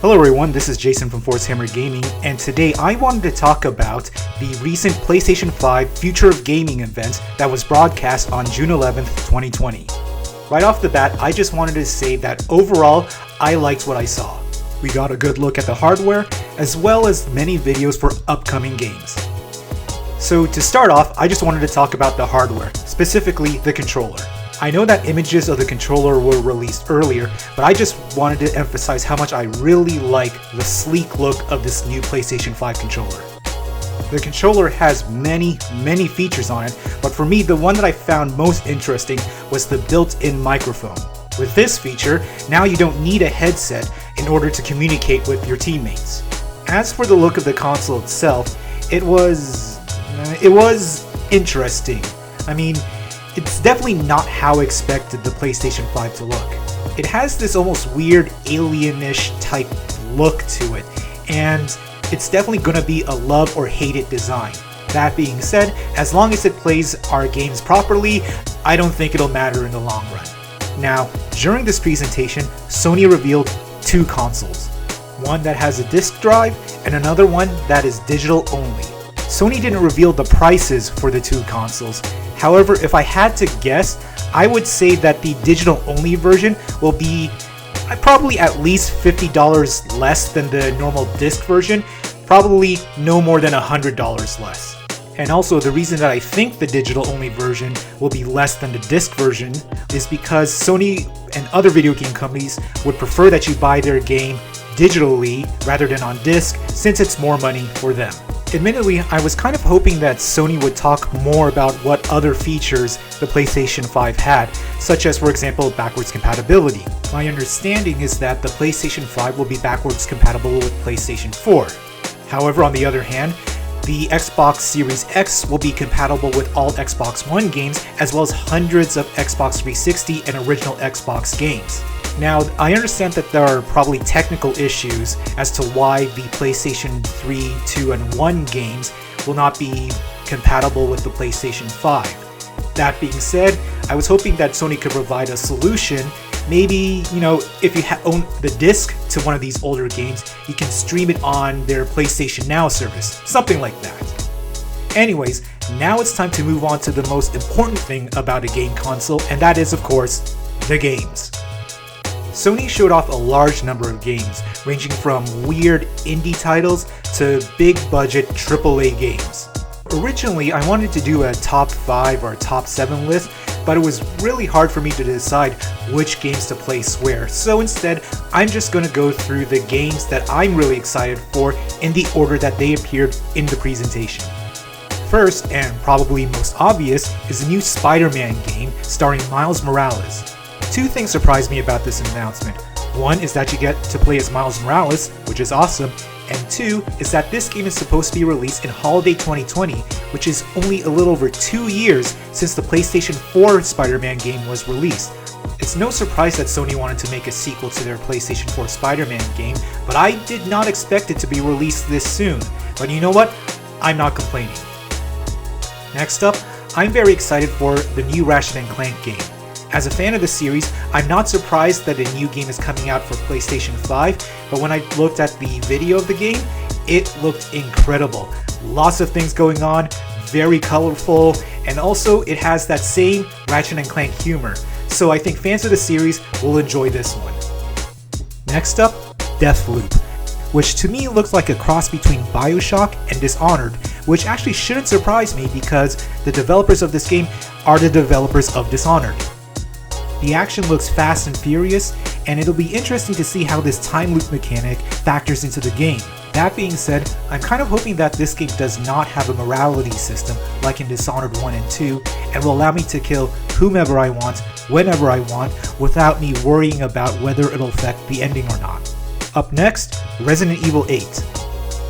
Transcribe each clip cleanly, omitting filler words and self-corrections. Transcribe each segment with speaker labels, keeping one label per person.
Speaker 1: Hello everyone, this is Jason from Force Hammer Gaming, and today I wanted to talk about the recent PlayStation 5 Future of Gaming event that was broadcast on June 11th, 2020. Right off the bat, I just wanted to say that overall, I liked what I saw. We got a good look at the hardware, as well as many videos for upcoming games. So to start off, I just wanted to talk about the hardware, specifically the controller. I know that images of the controller were released earlier, but I just wanted to emphasize how much I really like the sleek look of this new PlayStation 5 controller. The controller has many features on it, but for me the one that I found most interesting was the built-in microphone. With this feature, now you don't need a headset in order to communicate with your teammates. As for the look of the console itself, it was interesting. I mean, it's definitely not how I expected the PlayStation 5 to look. It has this almost weird alien-ish type look to it, and it's definitely going to be a love or hate it design. That being said, as long as it plays our games properly, I don't think it'll matter in the long run. Now, during this presentation, Sony revealed two consoles. One that has a disc drive, and another one that is digital only. Sony didn't reveal the prices for the two consoles. However, if I had to guess, I would say that the digital-only version will be probably at least $50 less than the normal disc version, probably no more than $100 less. And also, the reason that I think the digital-only version will be less than the disc version is because Sony and other video game companies would prefer that you buy their game digitally rather than on disc, since it's more money for them. Admittedly, I was kind of hoping that Sony would talk more about what other features the PlayStation 5 had, such as, for example, backwards compatibility. My understanding is that the PlayStation 5 will be backwards compatible with PlayStation 4. However, on the other hand, the Xbox Series X will be compatible with all Xbox One games, as well as hundreds of Xbox 360 and original Xbox games. Now, I understand that there are probably technical issues as to why the PlayStation 3, 2, and 1 games will not be compatible with the PlayStation 5. That being said, I was hoping that Sony could provide a solution. Maybe, if you own the disc to one of these older games, you can stream it on their PlayStation Now service, something like that. Anyways, now it's time to move on to the most important thing about a game console, and that is, of course, the games. Sony showed off a large number of games, ranging from weird indie titles to big budget AAA games. Originally, I wanted to do a top 5 or top 7 list, but it was really hard for me to decide which games to place where, so instead, I'm just going to go through the games that I'm really excited for in the order that they appeared in the presentation. First, and probably most obvious, is the new Spider-Man game starring Miles Morales. Two things surprised me about this announcement. One is that you get to play as Miles Morales, which is awesome, and two is that this game is supposed to be released in holiday 2020, which is only a little over 2 years since the PlayStation 4 Spider-Man game was released. It's no surprise that Sony wanted to make a sequel to their PlayStation 4 Spider-Man game, but I did not expect it to be released this soon. But you know what? I'm not complaining. Next up, I'm very excited for the new Ratchet & Clank game. As a fan of the series, I'm not surprised that a new game is coming out for PlayStation 5, but when I looked at the video of the game, it looked incredible. Lots of things going on, very colorful, and also it has that same Ratchet & Clank humor, so I think fans of the series will enjoy this one. Next up, Deathloop, which to me looks like a cross between BioShock and Dishonored, which actually shouldn't surprise me because the developers of this game are the developers of Dishonored. The action looks fast and furious, and it'll be interesting to see how this time loop mechanic factors into the game. That being said, I'm kind of hoping that this game does not have a morality system like in Dishonored 1 and 2, and will allow me to kill whomever I want, whenever I want, without me worrying about whether it'll affect the ending or not. Up next, Resident Evil 8.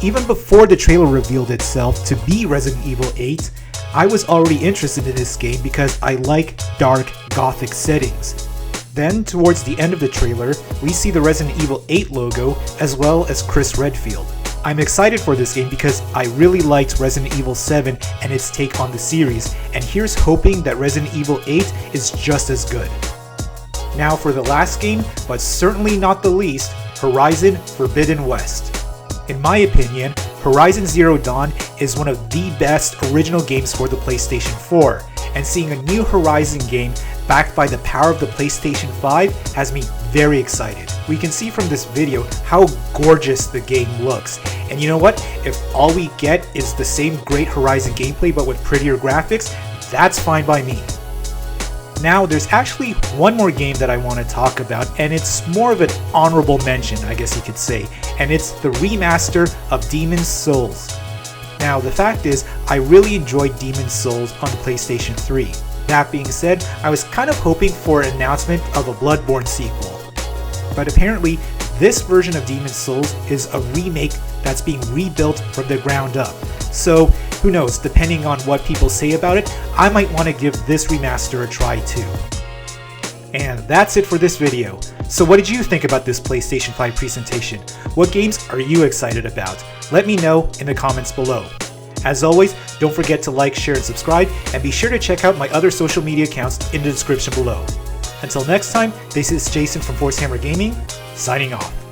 Speaker 1: Even before the trailer revealed itself to be Resident Evil 8, I was already interested in this game because I like dark, gothic settings. Then, towards the end of the trailer, we see the Resident Evil 8 logo as well as Chris Redfield. I'm excited for this game because I really liked Resident Evil 7 and its take on the series, and here's hoping that Resident Evil 8 is just as good. Now for the last game, but certainly not the least, Horizon Forbidden West. In my opinion, Horizon Zero Dawn is one of the best original games for the PlayStation 4, and seeing a new Horizon game backed by the power of the PlayStation 5 has me very excited. We can see from this video how gorgeous the game looks, and you know what? If all we get is the same great Horizon gameplay but with prettier graphics, that's fine by me. Now, there's actually one more game that I want to talk about, and it's more of an honorable mention, I guess you could say, and it's the remaster of Demon's Souls. Now, the fact is, I really enjoyed Demon's Souls on the PlayStation 3. That being said, I was kind of hoping for an announcement of a Bloodborne sequel. But apparently, this version of Demon's Souls is a remake that's being rebuilt from the ground up. So, who knows, depending on what people say about it, I might want to give this remaster a try too. And that's it for this video. So what did you think about this PlayStation 5 presentation? What games are you excited about? Let me know in the comments below. As always, don't forget to like, share, and subscribe, and be sure to check out my other social media accounts in the description below. Until next time, this is Jason from Force Hammer Gaming, signing off.